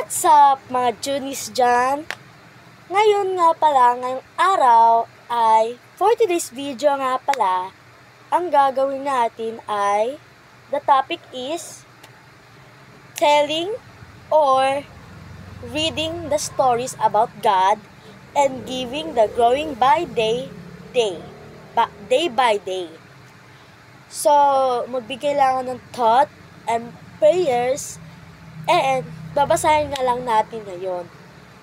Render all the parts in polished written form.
What's up mga Junies dyan? Ngayon nga pala, ngayong araw ay for today's video nga pala, ang gagawin natin ay the topic is telling or reading the stories about God and giving the growing by day by day. So, magbigay lang ako ng thought and prayers and babasahin nga lang natin ngayon.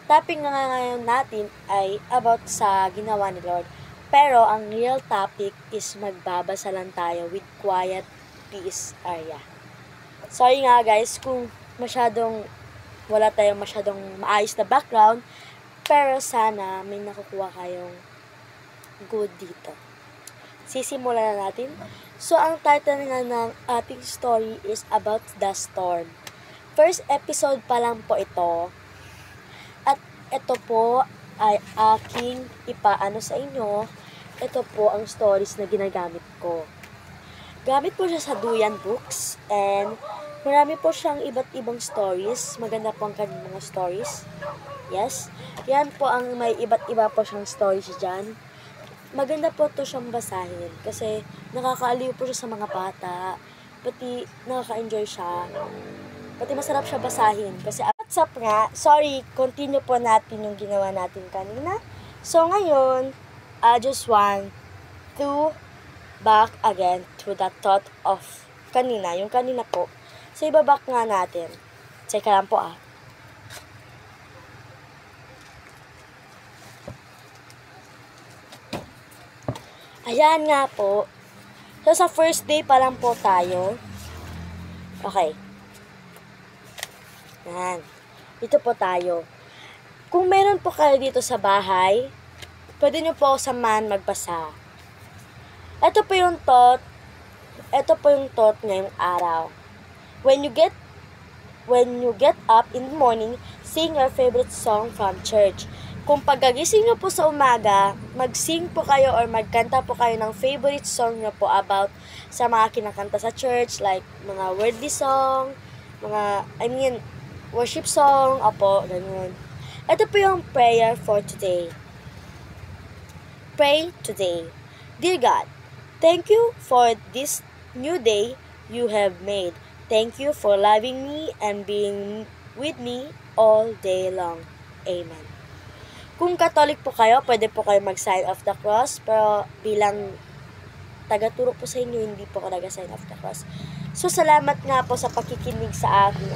Topic nga ngayon natin ay about sa ginawa ni Lord. Pero ang real topic is magbabasa lang tayo with quiet peace area. Sorry nga guys kung wala tayong masyadong maayos na background. Pero sana may nakukuha kayong good dito. Sisimulan na natin. So, ang title nga ng ating story is about the storm. First episode pa lang po ito. At ito po ay aking ipaano sa inyo. Ito po ang stories na ginagamit ko. Gamit po siya sa Duyan Books. And marami po siyang iba't ibang stories. Maganda po ang kanyang mga stories. Yes. Yan po ang may iba't iba po siyang stories dyan. Maganda po ito siyang basahin kasi nakakaaliw po siya sa mga bata, pati nakaka-enjoy siya, pati masarap siya basahin kasi what's up nga, sorry, continue po natin yung ginawa natin kanina. So ngayon, I just want to back again to the thought of kanina, yung kanina po. So ibabak nga natin. Check lang po . Ayan nga po. So, sa first day pa lang po tayo. Okay. Ayan. Dito po tayo. Kung meron po kayo dito sa bahay, pwede nyo po samahan magbasa. Ito po yung thought. Ito po yung thought ngayong araw. When you get up in the morning, sing your favorite song from church. Kung pagkagising nyo po sa umaga, mag-sing po kayo or magkanta po kayo ng favorite song nyo po about sa mga kinakanta sa church, like mga worldly song, worship song, ganun. Ito po yung prayer for today. Pray today. Dear God, thank you for this new day you have made. Thank you for loving me and being with me all day long. Amen. Kung Catholic po kayo, pwede po kayo mag-sign of the cross. Pero bilang taga-turo po sa inyo, hindi po ako nag-sign of the cross. So, salamat nga po sa pakikinig sa aking